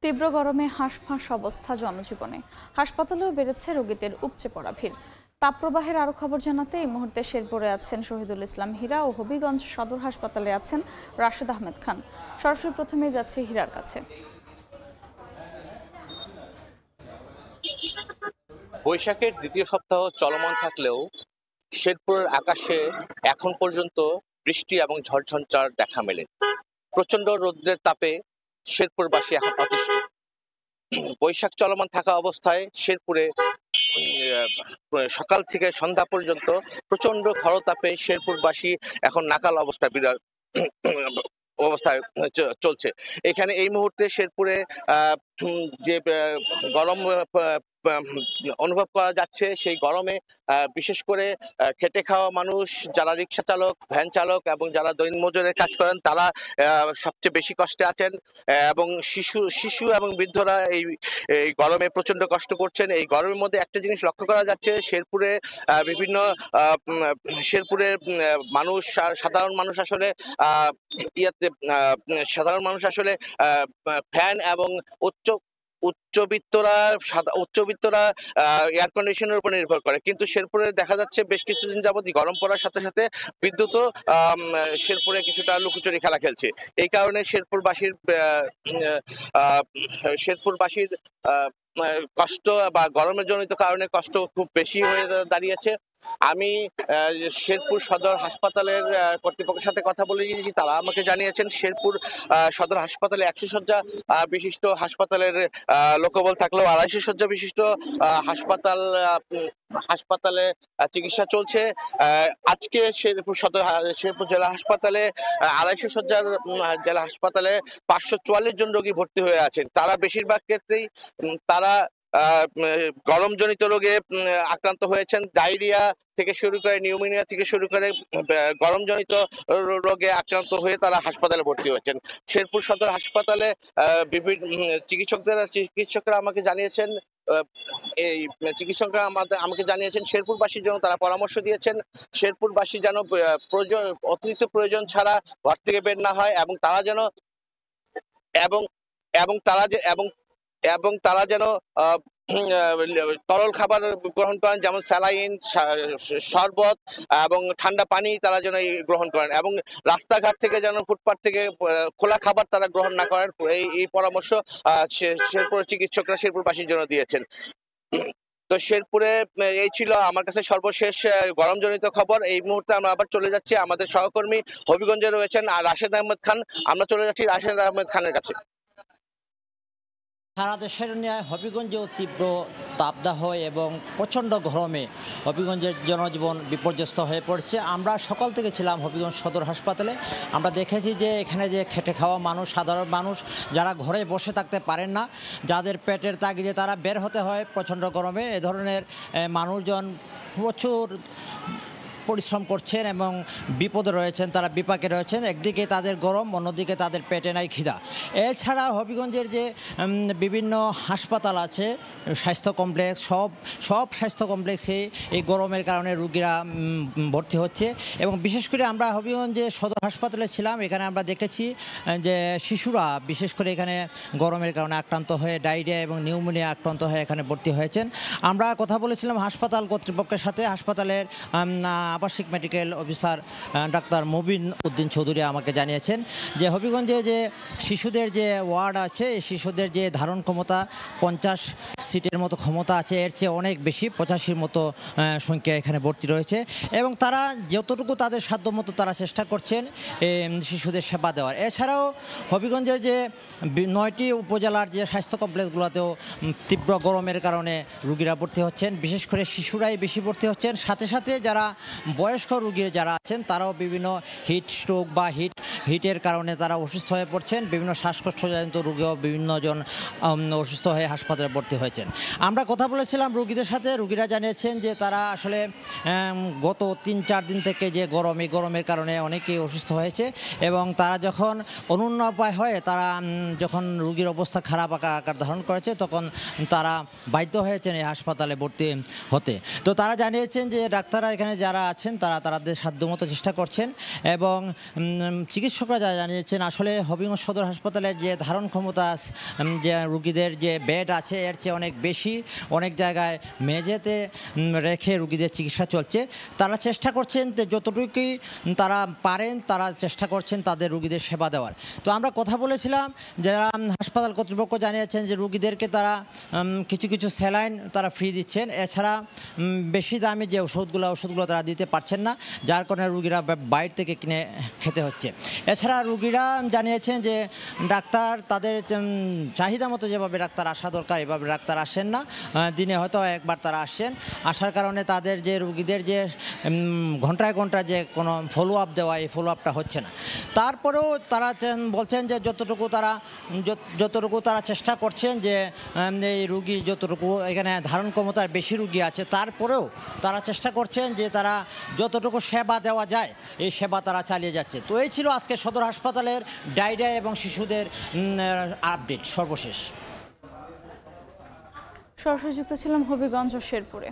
তীব্র গরমে হাঁসফাঁস অবস্থা জনজীবনে। হাসপাতালেও বেড়েছে রোগীদের উপচে পড়া ভিড়। তাপপ্রবাহের আরো খবর জানাতে এই মুহূর্তে শেরপুরে আছেন শহীদুল ইসলাম হীরা ও হবিগঞ্জ সদর হাসপাতালে আছেন রাশেদ আহমেদ খান। সরাসরি প্রথমে যাচ্ছে হীরার কাছে। বৈশাখের দ্বিতীয় সপ্তাহ চলমান থাকলেও শেরপুরের আকাশে এখন পর্যন্ত বৃষ্টি এবং ঝড়ঝঞ্ঝার দেখা মেলে। প্রচন্ড রৌদ্রের তাপে শেরপুরবাসী এখন অতিষ্ঠ। বৈশাখ চলমান থাকা অবস্থায় শেরপুরে সকাল থেকে সন্ধ্যা পর্যন্ত প্রচন্ড খরতাপে শেরপুরবাসী এখন নাকাল অবস্থায় অবস্থায় চলছে। এখানে এই মুহূর্তে শেরপুরে যে গরম অনুভব করা যাচ্ছে, সেই গরমে বিশেষ করে খেটে খাওয়া মানুষ, যারা রিক্সা চালক, ভ্যান চালক এবং যারা দিনমজুরের কাজ করেন, তারা সবচেয়ে বেশি কষ্টে আছেন। এবং শিশু এবং বৃদ্ধরা এই গরমে প্রচন্ড কষ্ট করছেন। এই গরমের মধ্যে একটা জিনিস লক্ষ্য করা যাচ্ছে, শেরপুরে বিভিন্ন শেরপুরের মানুষ আর সাধারণ মানুষ আসলে ফ্যান এবং উচ্চবিত্তরা এয়ার কন্ডিশনের উপর নির্ভর করে। কিন্তু শেরপুরে দেখা যাচ্ছে বেশ কিছুদিন যাবত গরম পড়ার সাথে সাথে বিদ্যুৎও শেরপুরে কিছুটা লুকোচুরি খেলা খেলছে। এই কারণে শেরপুরবাসীর কষ্ট বা গরমের জনিত কারণে কষ্ট খুব বেশি হয়ে দাঁড়িয়েছে। আমি শেরপুর সদর হাসপাতালের কর্তৃপক্ষের সাথে কথা বলে গিয়েছি। তারা আমাকে জানিয়েছেন শেরপুর সদর হাসপাতালে 100 শয্যা বিশিষ্ট হাসপাতালের লোকবল থাকলেও 250 শয্যা বিশিষ্ট হাসপাতালে চিকিৎসা চলছে। আজকে শেরপুর জেলা হাসপাতালে 250 শয্যার জেলা হাসপাতালে 544 জন রোগী ভর্তি হয়ে আছেন। তারা বেশিরভাগ ক্ষেত্রেই তারা গরম জনিত রোগে আক্রান্ত হয়েছেন। ডায়রিয়া থেকে শুরু করে নিউমোনিয়া থেকে শুরু করে গরম জনিত রোগে আক্রান্ত হয়ে তারা হাসপাতালে ভর্তি হয়েছেন। শেরপুর সদর হাসপাতালে বিভিন্ন চিকিৎসকরা আমাকে জানিয়েছেন শেরপুরবাসীর জন্য তারা পরামর্শ দিয়েছেন, শেরপুরবাসী যেন অতিরিক্ত প্রয়োজন ছাড়া ঘর থেকে বের না হয় এবং তারা যেন তরল খাবার গ্রহণ করেন, যেমন স্যালাইন, শরবত এবং ঠান্ডা পানি তারা যেন গ্রহণ করেন এবং রাস্তাঘাট থেকে যেন ফুটপাত থেকে খোলা খাবার তারা গ্রহণ না করেন। এই পরামর্শ শেরপুর চিকিৎসকরা শেরপুরবাসীর জন্য দিয়েছেন। তো শেরপুরে এই ছিল আমার কাছে সর্বশেষ গরমজনিত খবর। এই মুহূর্তে আমরা আবার চলে যাচ্ছি আমাদের সহকর্মী হবিগঞ্জে রয়েছেন আর রাশেদ আহমেদ খান। আমরা চলে যাচ্ছি রাশেদ আহমেদ খানের কাছে। সারা দেশের ন্যায় হবিগঞ্জেও তীব্র তাপদাহ এবং প্রচণ্ড গরমে হবিগঞ্জের জনজীবন বিপর্যস্ত হয়ে পড়ছে। আমরা সকাল থেকে ছিলাম হবিগঞ্জ সদর হাসপাতালে। আমরা দেখেছি যে এখানে যে খেটে খাওয়া মানুষ, সাধারণ মানুষ যারা ঘরে বসে থাকতে পারেন না, যাদের পেটের তাগিদে তারা বের হতে হয় প্রচণ্ড গরমে, এ ধরনের মানুষজন প্রচুর পরিশ্রম করছেন এবং বিপদে রয়েছেন, তারা বিপাকে রয়েছেন। একদিকে তাদের গরম, অন্যদিকে তাদের পেটে নাই খিদা। এছাড়া হবিগঞ্জের যে বিভিন্ন হাসপাতাল আছে, স্বাস্থ্য কমপ্লেক্স, সব স্বাস্থ্য কমপ্লেক্সে এই গরমের কারণে রুগীরা ভর্তি হচ্ছে। এবং বিশেষ করে আমরা হবিগঞ্জে সদর হাসপাতালে ছিলাম, এখানে আমরা দেখেছি যে শিশুরা বিশেষ করে এখানে গরমের কারণে আক্রান্ত হয়ে ডায়রিয়া এবং নিউমোনিয়া আক্রান্ত হয়ে এখানে ভর্তি হয়েছেন। আমরা কথা বলেছিলাম হাসপাতাল কর্তৃপক্ষের সাথে। হাসপাতালের আবাসিক medical officer doctor Mubin Uddin Chowdhury আমাকে জানিয়েছেন যে হবিগঞ্জে যে শিশুদের যে ওয়ার্ড আছে, এই শিশুদের যে ধারণ ক্ষমতা 50 সিটের মতো ক্ষমতা আছে, এর চেয়ে অনেক বেশি, 85-র মতো সংখ্যা এখানে ভর্তি রয়েছে। এবং তারা যতটুকু তাদের সাধ্যমতো তারা চেষ্টা করছেন শিশুদের সেবা দেওয়ার। এছাড়াও হবিগঞ্জের যে 9টি উপজেলার যে স্বাস্থ্য কমপ্লেক্সগুলোতেও তীব্র গরমের কারণে রুগীরা ভর্তি হচ্ছেন। বিশেষ করে শিশুরাই বেশি ভর্তি হচ্ছেন। সাথে সাথে যারা বয়স্ক রোগী যারা আছেন তারাও বিভিন্ন হিট স্ট্রোক বা হিটের কারণে তারা অসুস্থ হয়ে পড়ছেন। বিভিন্ন শ্বাসকষ্টজনিত রোগীও বিভিন্নজন অসুস্থ হয়ে হাসপাতালে ভর্তি হয়েছেন। আমরা কথা বলেছিলাম রোগীদের সাথে। রোগীরা জানিয়েছেন যে তারা আসলে গত 3-4 দিন থেকে যে এই গরমের কারণে অনেকেই অসুস্থ হয়েছে এবং তারা যখন অনন্য উপায় হয়, তারা যখন রোগীর অবস্থা খারাপ আকার ধারণ করেছে, তখন তারা বাধ্য হয়েছেন এই হাসপাতালে ভর্তি হতে। তো তারা জানিয়েছেন যে ডাক্তাররা এখানে যারা আছেন তারা তাদের সাধ্যমতো চেষ্টা করছেন এবং চিকিৎসকরা যা জানিয়েছেন আসলে হবিগঞ্জ সদর হাসপাতালের যে ধারণ ক্ষমতা যে রুগীদের যে বেড আছে এর চেয়ে অনেক বেশি, অনেক জায়গায় মেঝেতে রেখে রুগীদের চিকিৎসা চলছে। তারা চেষ্টা করছেন যে যতটুকুই তারা পারেন তারা চেষ্টা করছেন তাদের রুগীদের সেবা দেওয়ার। তো আমরা কথা বলেছিলাম যারা হাসপাতাল কর্তৃপক্ষ জানিয়েছেন যে রুগীদেরকে তারা কিছু কিছু স্যালাইন তারা ফ্রি দিচ্ছেন, এছাড়া বেশি দামি যে ওষুধগুলো তারা দিতে পারছেন না, যার কারণে রুগীরা বাইরে থেকে কিনে খেতে হচ্ছে। এছাড়া রুগীরা জানিয়েছেন যে ডাক্তার তাদের চাহিদা মতো যেভাবে ডাক্তার আসা দরকার এভাবে ডাক্তার আসেন না, দিনে হয়তো একবার তারা আসছেন, আসার কারণে তাদের যে রুগীদের যে ঘন্টায় ঘন্টায় যে কোনো ফলো আপ দেওয়া এই ফলো আপটা হচ্ছে না। তারপরেও তারা বলছেন যে যতটুকু তারা চেষ্টা করছেন যে এই রুগী যতটুকু এখানে ধারণ ক্ষমতার বেশি রুগী আছে তারপরেও তারা চেষ্টা করছেন যে তারা যতটুকু সেবা দেওয়া যায় এই সেবা তারা চালিয়ে যাচ্ছে। তো এই ছিল আজকে সদর হাসপাতালের ডায়রিয়া এবং শিশুদের আপডেট সর্বশেষ। সরাসরি যুক্ত ছিলাম হবিগঞ্জ ও শেরপুরে।